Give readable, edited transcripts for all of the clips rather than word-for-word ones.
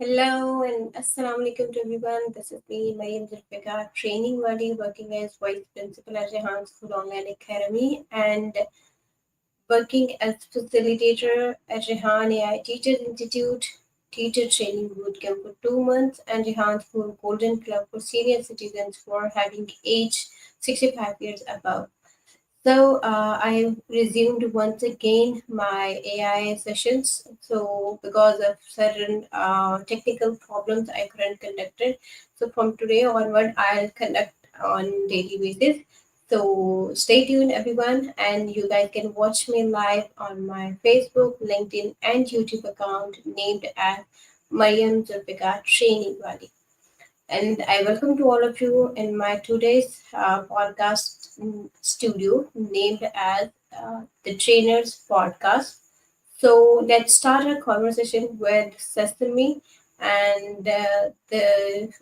Hello and Assalamu alaikum to everyone. This is me, Mariam Zulfikar, training Wadi, working as Vice Principal at Rehan School Online Academy and working as facilitator at Rehan AI Teachers Institute, Teacher Training Bootcamp for 2 months, and Rehan School Golden Club for senior citizens for having age 65 years above. I resumed once again my AI sessions. So because of certain technical problems, I couldn't conduct it. So from today onward, I'll conduct on daily basis. So stay tuned, everyone, and you guys can watch me live on my Facebook, LinkedIn, and YouTube account named as Mariam Zulfikar Training Valley. And I welcome to all of you in my today's podcast studio named as the Trainers Podcast. So let's start our conversation with Sesame and the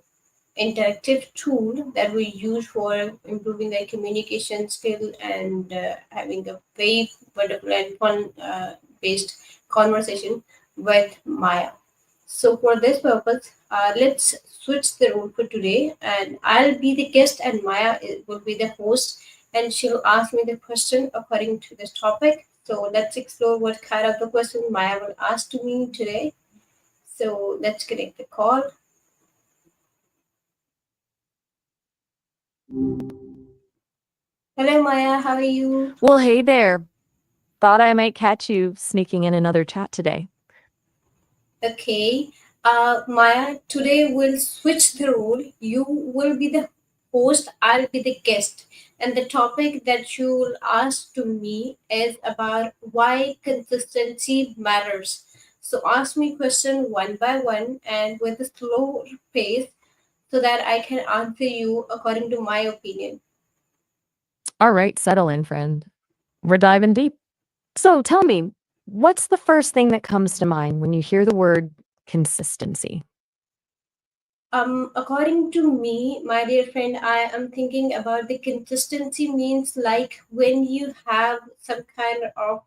interactive tool that we use for improving our communication skill and having a very wonderful and fun based conversation with Maya. So for this purpose, let's switch the role for today, and I'll be the guest, and will be the host, and she'll ask me the question according to this topic. So let's explore what kind of the question Maya will ask to me today. So let's connect the call. Hello, Maya. How are you? Well, hey there. Thought I might catch you sneaking in another chat today. Okay. Maya, today we'll switch the role. You will be the host, I'll be the guest. And the topic that you'll ask to me is about why consistency matters. So ask me question one by one and with a slow pace so that I can answer you according to my opinion. All right, settle in, friend. We're diving deep. So tell me, what's the first thing that comes to mind when you hear the word consistency? According to me, my dear friend, I am thinking about the consistency means like when you have some kind of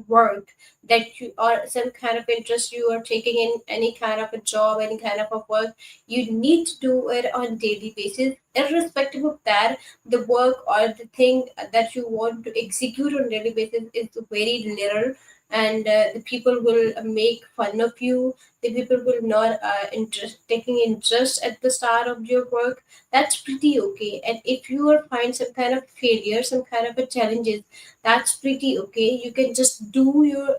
work that you or some kind of interest you are taking in any kind of a job, any kind of a work, you need to do it on daily basis. Irrespective of that, the work or the thing that you want to execute on daily basis is very little, and the people will make fun of you, the people will not taking interest at the start of your work. That's pretty okay. And if you are find some kind of failure, some kind of a challenges, that's pretty okay. You can just do your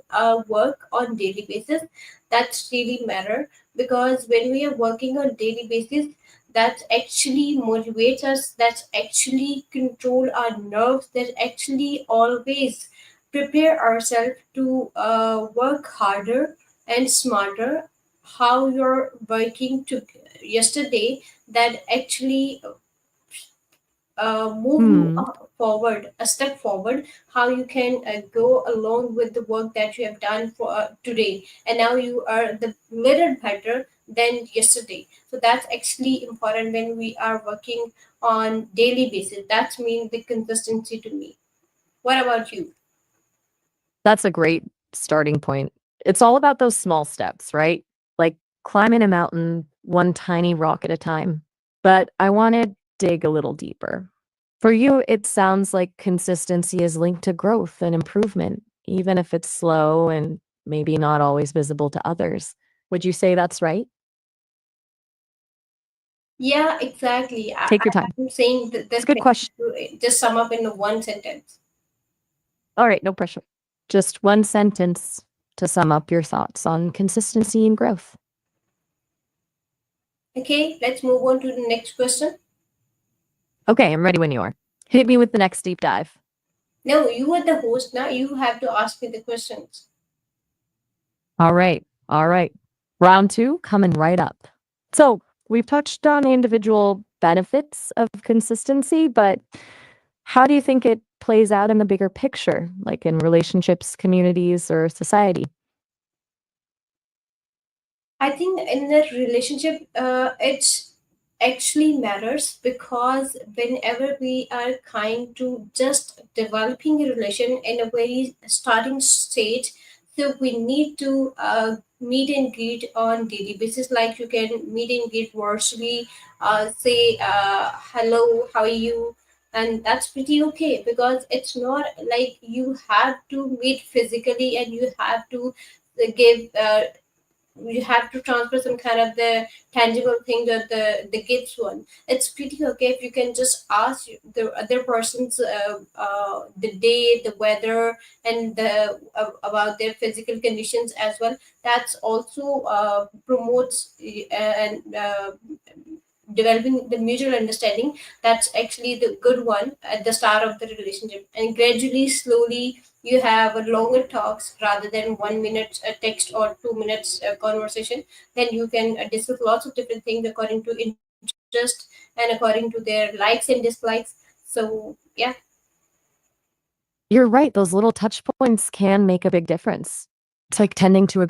work on daily basis. That's really matter, because when we are working on daily basis, that actually motivates us, that actually control our nerves, that actually always prepare ourselves to work harder and smarter. How you're working to yesterday, that actually move you Hmm. forward, a step forward, how you can go along with the work that you have done for today, and now you are the little better than yesterday. So that's actually important when we are working on daily basis. That's mean the consistency to me. What about you? That's a great starting point. It's all about those small steps, right? Like climbing a mountain, one tiny rock at a time. But I want to dig a little deeper. For you, it sounds like consistency is linked to growth and improvement, even if it's slow and maybe not always visible to others. Would you say that's right? Yeah, exactly. Take your time. I'm saying It's this a good thing question. to just sum up in one sentence. All right, no pressure. Just one sentence to sum up your thoughts on consistency and growth. Okay, let's move on to the next question. Okay, I'm ready when you are. Hit me with the next deep dive. No, you are the host now. You have to ask me the questions. All right, all right. Round two coming right up. So we've touched on individual benefits of consistency, but how do you think it plays out in the bigger picture, like in relationships, communities, or society? I think in the relationship, it's actually matters, because whenever we are kind to just developing a relation in a very starting stage, so we need to meet and greet on daily basis. Like you can meet and greet virtually, say hello, how are you, and that's pretty okay, because it's not like you have to meet physically and you have to give you have to transfer some kind of the tangible thing or the gifts one. It's pretty okay if you can just ask the other person's the day, the weather, and about their physical conditions as well. That's also promotes and developing the mutual understanding. That's actually the good one at the start of the relationship, and gradually, slowly, you have a longer talks rather than 1 minute text or 2 minutes conversation. Then you can discuss lots of different things according to interest and according to their likes and dislikes. So yeah. You're right. Those little touch points can make a big difference. It's like tending to a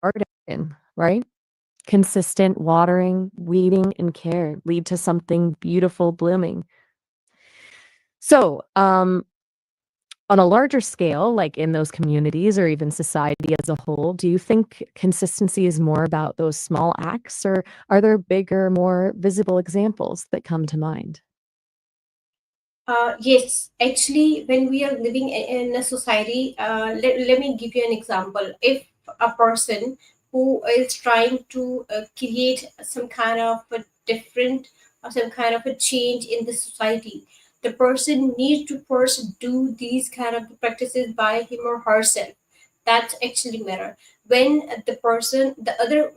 garden, right? Consistent watering, weeding, and care lead to something beautiful blooming. So, on a larger scale, like in those communities or even society as a whole, do you think consistency is more about those small acts, or are there bigger, more visible examples that come to mind? Yes, actually, when we are living in a society, let me give you an example. If a person who is trying to create some kind of a different or some kind of a change in the society, the person needs to first do these kind of practices by him or herself. That's actually matter. When the person, the other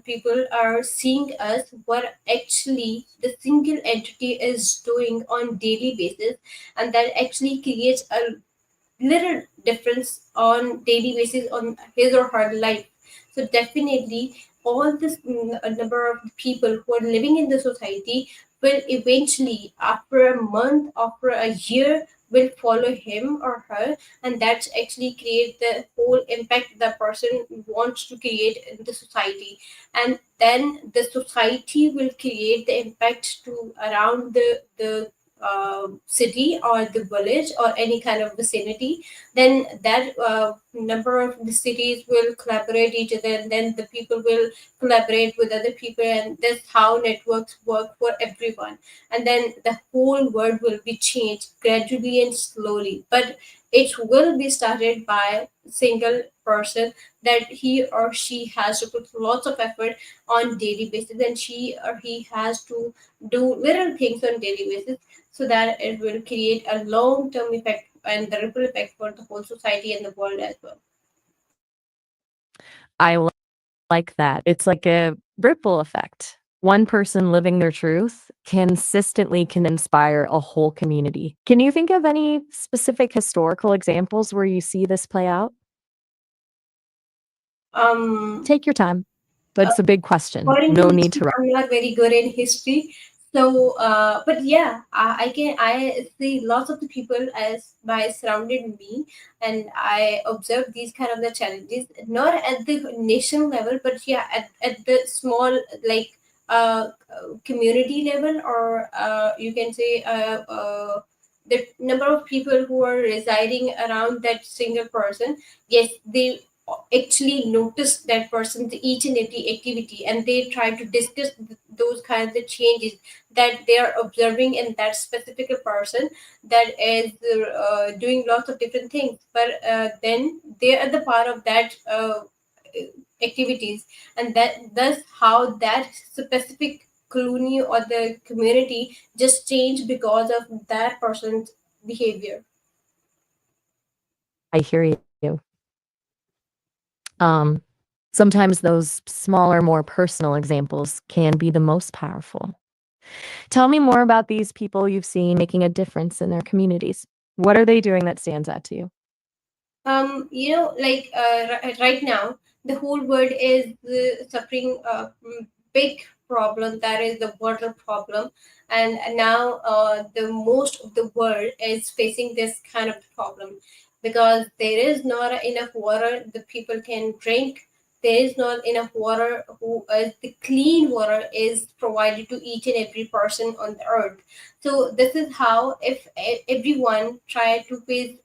people are seeing us what actually the single entity is doing on daily basis, and that actually creates a little difference on daily basis on his or her life. So definitely all this a number of people who are living in the society will eventually, after a month, after a year, will follow him or her, and that's actually create the whole impact the person wants to create in the society. And then the society will create the impact to around the city or the village or any kind of vicinity. Then that number of the cities will collaborate each other, and then the people will collaborate with other people, and that's how networks work for everyone. And then the whole world will be changed gradually and slowly, but it will be started by single person, that he or she has to put lots of effort on daily basis, and she or he has to do little things on daily basis, so that it will create a long term effect and the ripple effect for the whole society and the world as well. I like that. It's like a ripple effect. One person living their truth consistently can inspire a whole community. Can you think of any specific historical examples where you see this play out? Um, Take your time, but it's a big question. According to No need history, to rush. I'm not very good in history. So, but yeah, I see lots of the people as by surrounded me, and I observe these kind of the challenges, not at the nation level, but yeah, at the small, like community level, or you can say the number of people who are residing around that single person. Yes, they actually notice that person's each and every activity, and they try to discuss those kinds of changes that they are observing in that specific person that is doing lots of different things, but then they are the part of that activities, and that's how that specific colony or the community just changed because of that person's behavior. I hear you. Um, Sometimes those smaller, more personal examples can be the most powerful. Tell me more about these people you've seen making a difference in their communities. What are they doing that stands out to you? Like right now, the whole world is suffering a big problem, that is the water problem. And now the most of the world is facing this kind of problem, because there is not enough water the people can drink. there is not enough water, who the clean water is provided to each and every person on the earth. So this is how, if everyone try to pay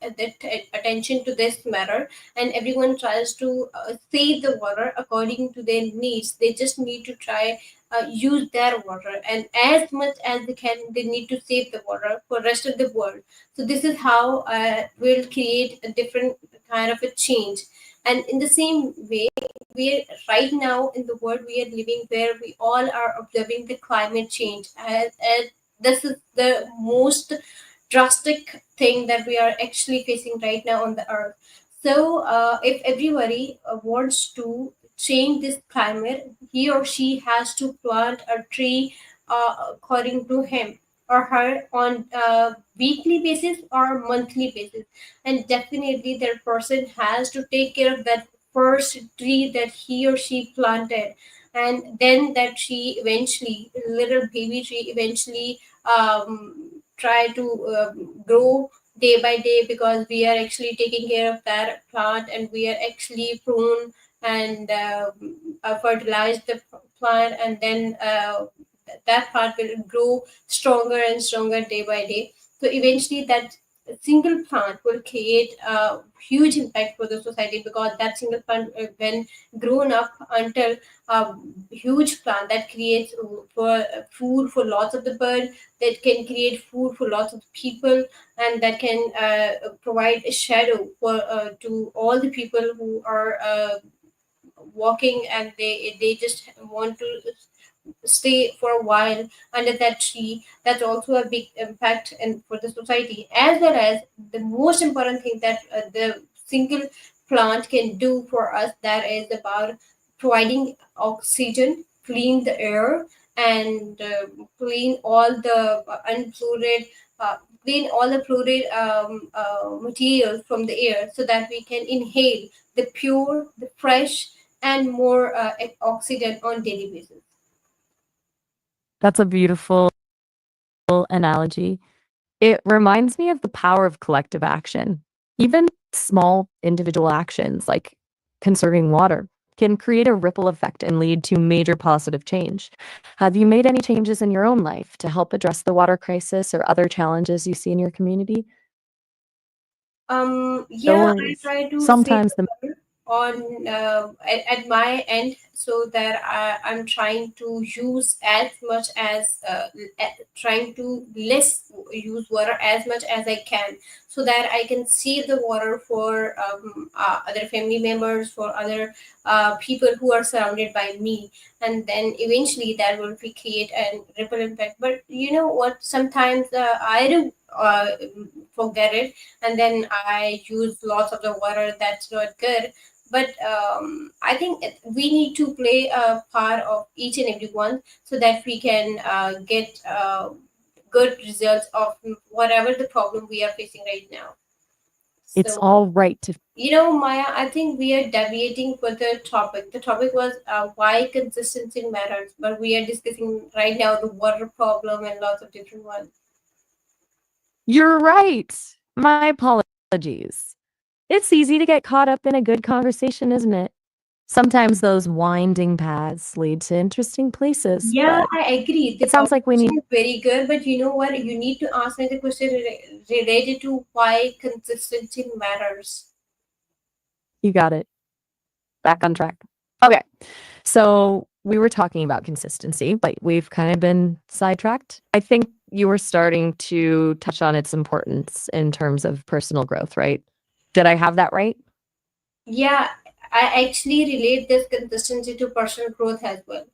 attention to this matter, and everyone tries to save the water according to their needs, they just need to try use their water, and as much as they can, they need to save the water for rest of the world. So this is how we'll create a different kind of a change. And in the same way, we are right now in the world we are living, where we all are observing the climate change, as this is the most drastic thing that we are actually facing right now on the earth. So if everybody wants to change this climate, he or she has to plant a tree according to him or her on a weekly basis or monthly basis. And definitely that person has to take care of that first tree that he or she planted, and then that tree eventually, little baby tree, eventually try to grow day by day, because we are actually taking care of that plant, and we are actually prune and fertilize the plant, and then that plant will grow stronger and stronger day by day. So eventually that single plant will create a huge impact for the society, because that single plant, when grown up until a huge plant, that creates for food for lots of the bird, that can create food for lots of people, and that can provide a shadow for to all the people who are walking, and they just want to stay for a while under that tree. That's also a big impact and for the society, as well as the most important thing that the single plant can do for us, that is about providing oxygen, clean the air, and clean all the unfluoride uh, clean all the fluoride materials from the air, so that we can inhale the pure, the fresh, and more oxygen on daily basis. That's a beautiful analogy. It reminds me of the power of collective action. Even small individual actions like conserving water can create a ripple effect and lead to major positive change. Have you made any changes in your own life to help address the water crisis or other challenges you see in your community? No Yeah, I worries. try to save Sometimes the the water on at my end, so that I'm trying to use as much as trying to less use water as much as I can, so that I can save the water for other family members, for other people who are surrounded by me, and then eventually that will create a ripple impact. But you know what? Sometimes I do forget it, and then I use lots of the water. That's not good. But I think we need to play a part of each and every one, so that we can get good results of whatever the problem we are facing right now. it's So, all right to Maya, I think we are deviating for the topic. The topic was why consistency matters, but we are discussing right now the water problem and lots of different ones. You're right. My apologies. It's easy to get caught up in a good conversation, isn't it? Sometimes those winding paths lead to interesting places, Yeah, but I agree. The it sounds like we conversation need is very good, but you know what? You need to ask me the question related to why consistency matters. you got it back on track. Okay. So we were talking about consistency, but we've kind of been sidetracked. I think you were starting to touch on its importance in terms of personal growth, right? Did I have that right? Yeah, I actually relate this consistency to personal growth as well.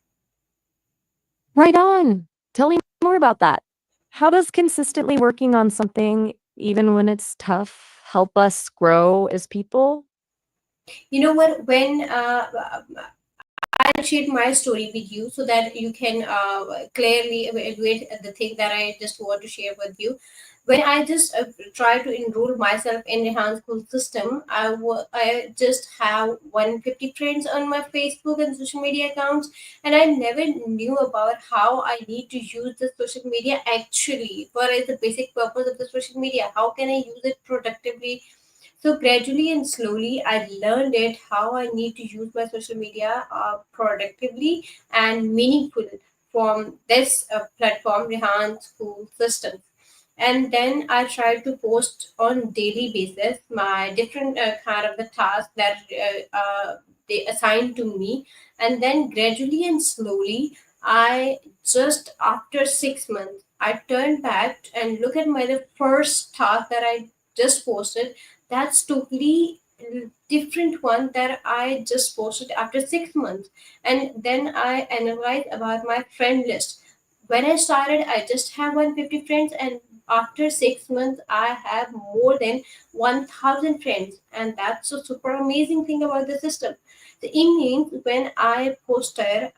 Right on. Tell me more about that. How does consistently working on something, even when it's tough, help us grow as people? You know what? When I'll share my story with you, so that you can clearly evaluate the thing that I just want to share with you. When I just try to enroll myself in the Enhanced School system, I just have 150 friends on my Facebook and social media accounts, and I never knew about how I need to use the social media actually. What is the basic purpose of the social media? How can I use it productively So gradually and slowly, I learned it how I need to use my social media productively and meaningful from this platform, Rehan School Systems. And then I try to post on daily basis my different kind of the tasks that they assign to me. And then gradually and slowly, I just after 6 months, I turn back and look at my the first task that I just posted. That's totally different one that I just posted after 6 months. And then I analyze about my friend list. When I started, I just have 150 friends, and after 6 months, I have more than 1,000 friends, and that's a super amazing thing about the system. The means when I posted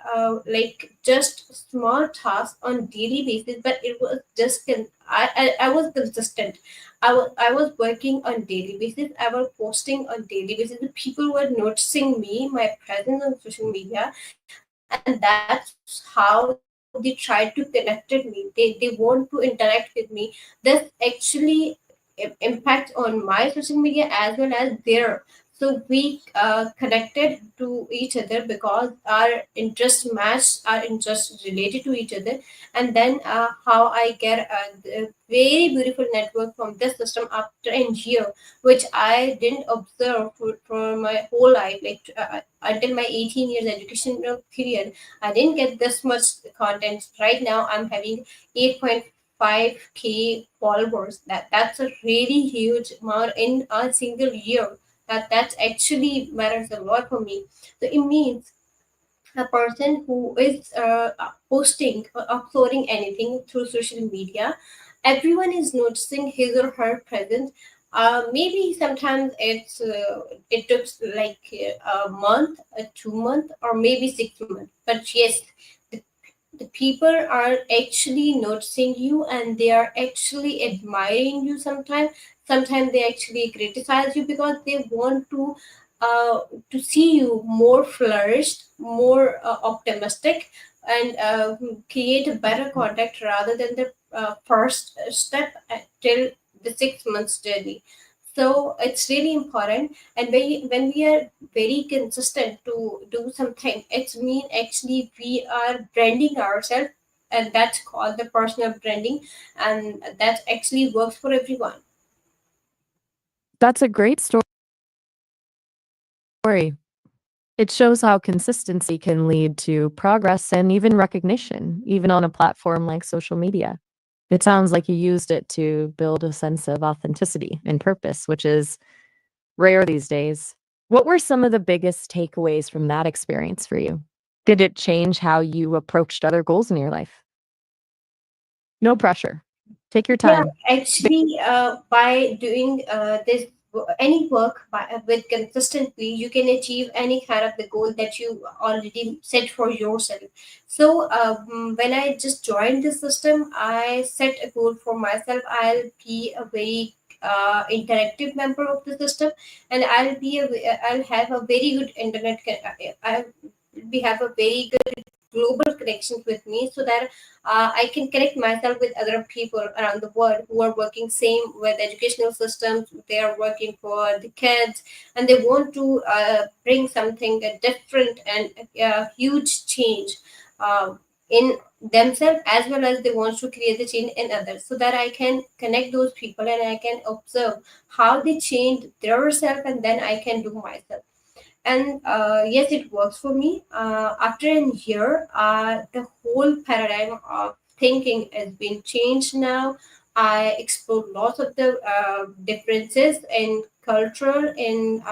like just small tasks on daily basis, but it was just I was consistent. I was working on daily basis. I was posting on daily basis. The people were noticing me, my presence on social media, and that's how they tried to connect with me. They want to interact with me. This actually impact on my social media as well as their. So we connected to each other because our interest matched, our interest related to each other. And then how I get a very beautiful network from this system after a year, which I didn't observe for my whole life, like until my 18 years educational period. I didn't get this much content. Right now, I'm having 8.5K followers. That's a really huge amount in a single year. That actually matters a lot for me. So it means a person who is posting or uploading anything through social media, everyone is noticing his or her presence. Maybe sometimes it took like a month, a 2 month, or maybe 6 months. But yes, the the people are actually noticing you, and they are actually admiring you. Sometimes they actually criticize you because they want uh, to see you more flourished, more optimistic, and create a better contact rather than the first step till the 6 months journey. So it's really important. And when we are very consistent to do something, it's mean actually we are branding ourselves, and that's called the personal branding, and that actually works for everyone. That's a great story. It shows how consistency can lead to progress and even recognition, even on a platform like social media. It sounds like you used it to build a sense of authenticity and purpose, which is rare these days. What were some of the biggest takeaways from that experience for you? Did it change how you approached other goals in your life? No pressure. Take your Yeah, time. actually, by doing this any work with consistently, you can achieve any kind of the goal that you already set for yourself. So when I just joined the system, I set a goal for myself. I'll be a very interactive member of the system, and I'll have a very good internet. We have a very global connections with me, so that I can connect myself with other people around the world who are working same with educational systems. They are working for the kids, and they want to bring something different and huge change in themselves, as well as they want to create the change in others, so that I can connect those people and I can observe how they change their self, and then I can do myself. And yes, it works for me. After a year, the whole paradigm of thinking has been changed now. I explored lots of the differences in culture, in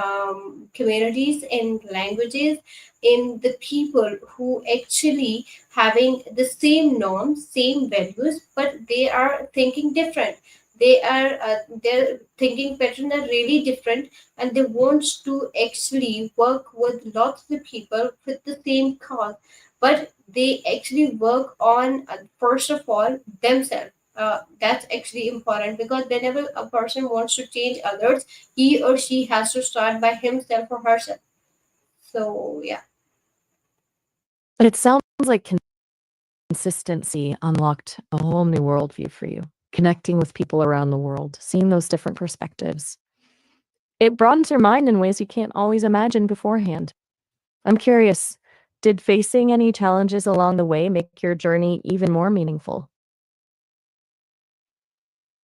communities, in languages, in the people who actually having the same norms, same values, but they are thinking different. Their thinking pattern are really different, and they want to actually work with lots of people with the same cause, but they actually work on first of all themselves. That's actually important, because whenever a person wants to change others, he or she has to start by himself or herself. So yeah. But it sounds like consistency unlocked a whole new worldview for you, connecting with people around the world, seeing those different perspectives. It broadens your mind in ways you can't always imagine beforehand. I'm curious, did facing any challenges along the way make your journey even more meaningful?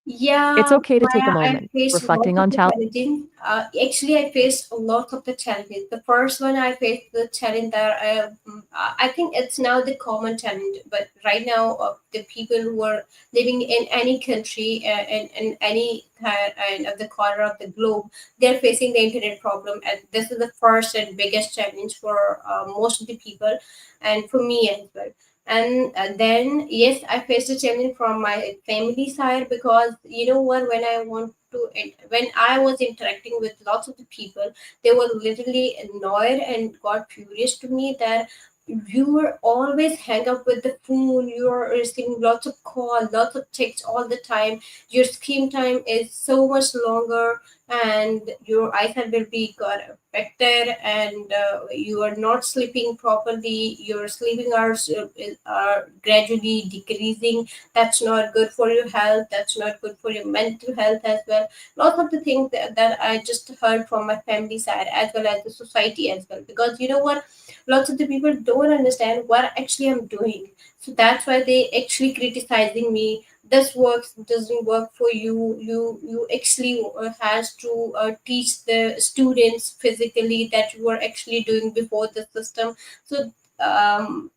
It's Yeah, okay to take a Maya, I moment faced lots reflecting of on the challenges. Actually, I faced a lot of the challenges. The first one, I faced the challenge that I think it's now the common challenge. But right now, the people who are living in any country in any kind of the corner of the globe, they're facing the internet problem, and this is the first and biggest challenge for most of the people, and for me as well. And then yes, I faced a challenge from my family side, because you know what, when I was interacting with lots of the people, they were literally annoyed and got furious to me that you were always hang up with the phone, you're receiving lots of calls, lots of texts all the time, your screen time is so much longer, and your eyesight will be got affected, and you are not sleeping properly, your sleeping hours are gradually decreasing. That's not good for your health, that's not good for your mental health as well. Lots of the things that I just heard from my family side as well as the society as well, because you know what, lots of the people don't understand what actually I'm doing, so that's why they actually criticizing me. This works doesn't work for you, you actually has to teach the students physically that you are actually doing before the system. So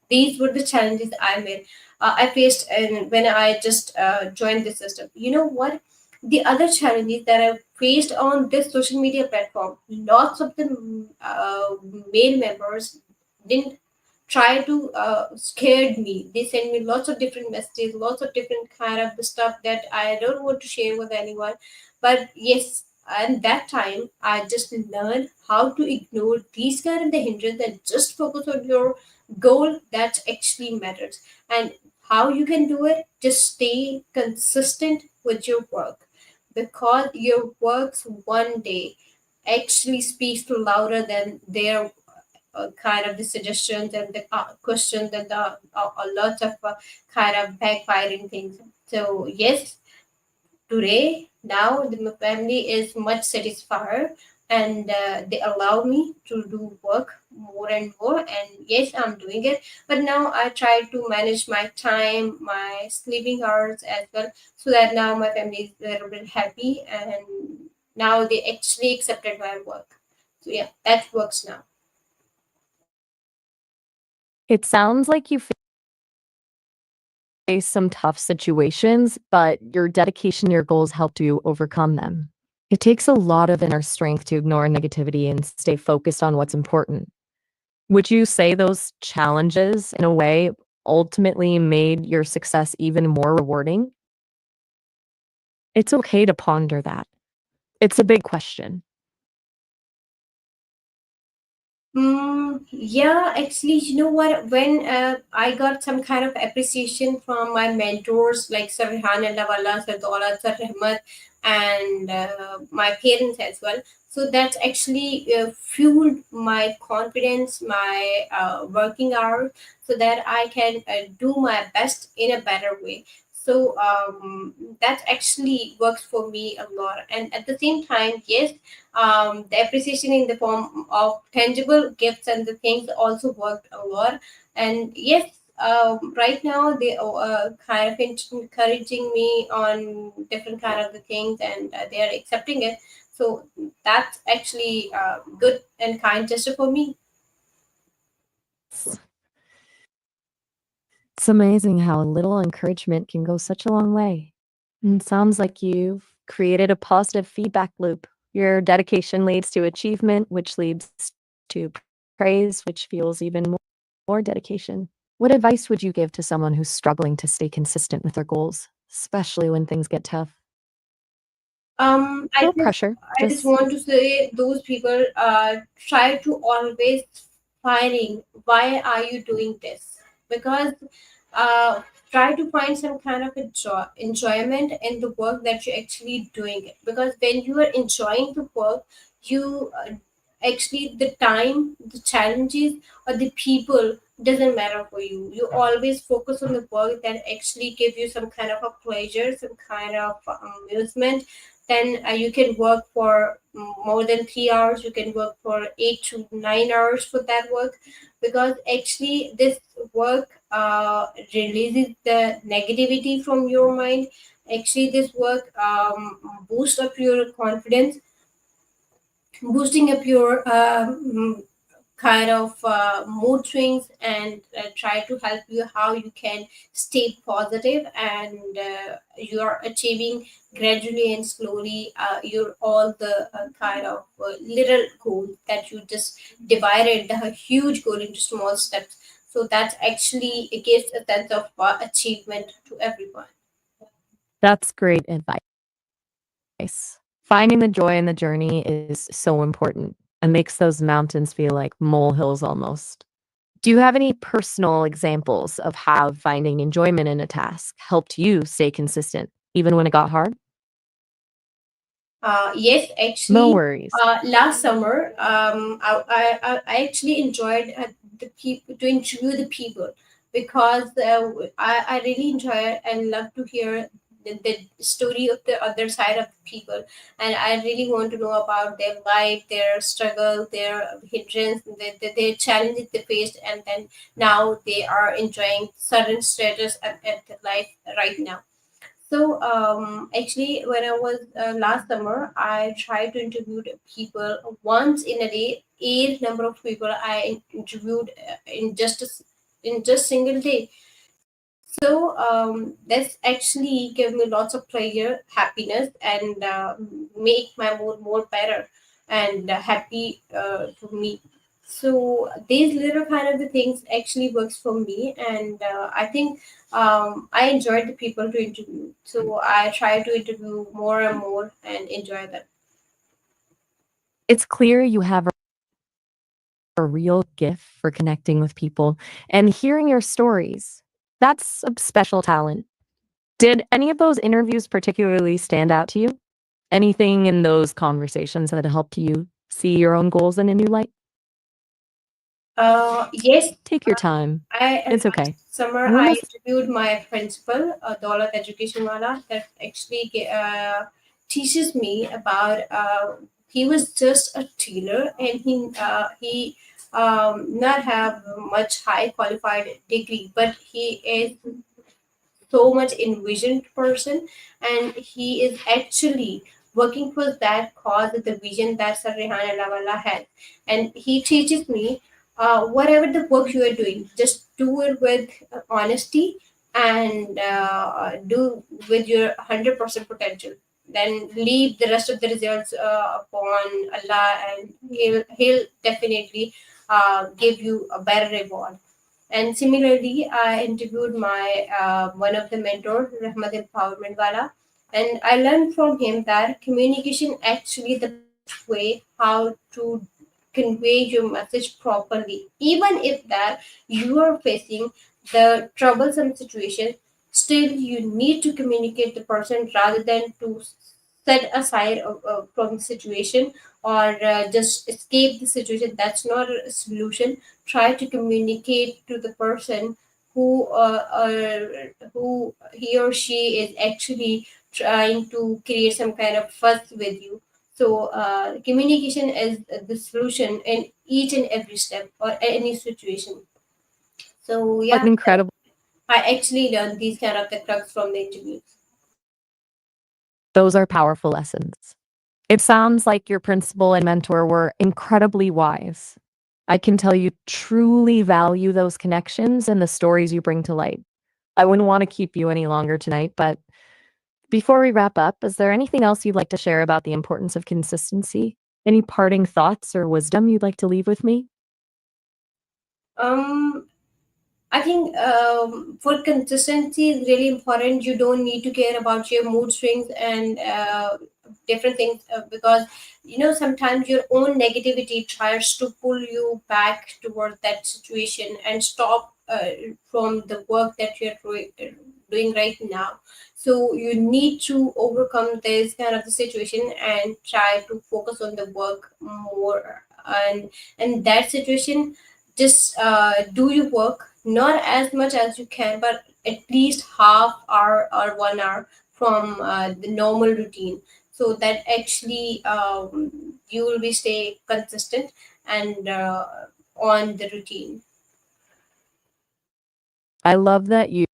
these were the challenges I faced, and when I just joined the system, you know what, the other challenges that I faced on this social media platform, lots of the male members didn't try to scared me. They send me lots of different messages, lots of different kind of the stuff that I don't want to share with anyone. But yes, and that time I just learned how to ignore these kind of the hindrance and just focus on your goal that actually matters. And how you can do it, just stay consistent with your work, because your works one day actually speaks louder than their kind of the suggestions and the questions and the a lot of kind of backfiring things. So yes, today now my family is much satisfied, and they allow me to do work more and more, and yes, I'm doing it. But now I try to manage my time, my sleeping hours as well, so that now my family is a little bit happy, and now they actually accepted my work. So yeah, that works now. It sounds like you face some tough situations, but your dedication, your goals helped you overcome them. It takes a lot of inner strength to ignore negativity and stay focused on what's important. Would you say those challenges, in a way, ultimately made your success even more rewarding? It's okay to ponder that. It's a big question. Yeah, actually, you know what? When I got some kind of appreciation from my mentors like Sir Rehan and Lawala, Sir Dola, Sir Rahmat, and my parents as well. So that actually fueled my confidence, my working hours, so that I can do my best in a better way. So that actually works for me a lot. And at the same time, yes, the appreciation in the form of tangible gifts and the things also worked a lot. And yes, right now they kind of encouraging me on different kind of the things, and they are accepting it. So that's actually good and kind gesture for me. It's amazing how a little encouragement can go such a long way. And it sounds like you've created a positive feedback loop. Your dedication leads to achievement, which leads to praise, which fuels even more dedication. What advice would you give to someone who's struggling to stay consistent with their goals, especially when things get tough? um i No just pressure, I just just want to say those people try to always finding why are you doing this, because uh try to find some kind of enjoyment in the work that you're actually doing it, because when you are enjoying the work, you actually the time, the challenges, or the people doesn't matter for you. You always focus on the work that actually give you some kind of a pleasure, some kind of amusement, then you can work for more than 3 hours. You can work for 8 to 9 hours for that work, because actually this work releases the negativity from your mind. Actually, this work boosts up your confidence, boosting up your kind of mood swings, and try to help you how you can stay positive, and you are achieving gradually and slowly your all the kind of little goal that you just divided the huge goal into small steps. So that actually it gives a sense of achievement to everyone. That's great advice. Finding the joy in the journey is so important and makes those mountains feel like molehills almost. Do you have any personal examples of how finding enjoyment in a task helped you stay consistent, even when it got hard? Yes, No actually, worries. last summer, I actually enjoyed the people to interview the people, because I really enjoy it and love to hear the story of the other side of the people, and I really want to know about their life, their struggle, their hindrance, their challenges they faced, and then now they are enjoying certain status at their life right now. So actually, when I was last summer, I tried to interview people once in a day. Eight number of people I interviewed in just single day. So that's actually gave me lots of pleasure, happiness, and make my mood more better and happy for me. So these little kind of the things actually works for me, and I think I enjoyed the people to interview. So I try to interview more and more and enjoy them. It's clear you have a real gift for connecting with people and hearing your stories. That's a special talent. Did any of those interviews particularly stand out to you? Anything in those conversations that helped you see your own goals in a new light? Yes, Take your time. I It's last okay. summer We're I almost interviewed my principal, Daulat Education Wala, that actually teaches me about. He was just a tailor, and he not have much high qualified degree, but he is so much envisioned person, and he is actually working for that cause, the vision that Sir Rehan Alawala had. And he teaches me whatever the work you are doing, just do it with honesty, and do with your 100% potential. Then leave the rest of the results upon Allah, and he'll definitely give you a better reward. And similarly, I interviewed my one of the mentor, Rahmat Empowerment Wala, and I learned from him that communication actually the best way how to convey your message properly. Even if that you are facing the troublesome situation, still you need to communicate the person rather than to set aside from the situation, or just escape the situation. That's not a solution. Try to communicate to the person who he or she is actually trying to create some kind of fuss with you. So communication is the solution in each and every step or any situation. So what yeah, an incredible. I actually learned these kind of the crux from the interviews. Those are powerful lessons. It sounds like your principal and mentor were incredibly wise. I can tell you truly value those connections and the stories you bring to light. I wouldn't want to keep you any longer tonight, but before we wrap up, is there anything else you'd like to share about the importance of consistency? Any parting thoughts or wisdom you'd like to leave with me? um I think for consistency is really important. You don't need to care about your mood swings and different things, because sometimes your own negativity tries to pull you back towards that situation and stop from the work that you're doing right now. So you need to overcome this kind of the situation and try to focus on the work more, and that situation, just do your work, not as much as you can, but at least half hour or 1 hour from the normal routine. so that actually you will be stay consistent and on the routine. I love that you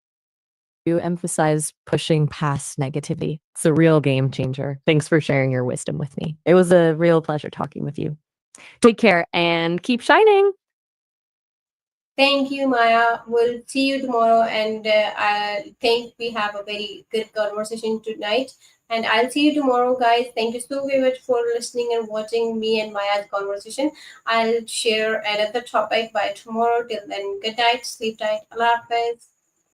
emphasize pushing past negativity. It's a real game changer. Thanks for sharing your wisdom with me. It was a real pleasure talking with you. Take care and keep shining. Thank you, Maya. We'll see you tomorrow, and I think we have a very good conversation tonight. And I'll see you tomorrow, guys. Thank you so very much for listening and watching me and Maya's conversation. I'll share another topic by tomorrow. Till then, good night, sleep tight. Allah Hafiz.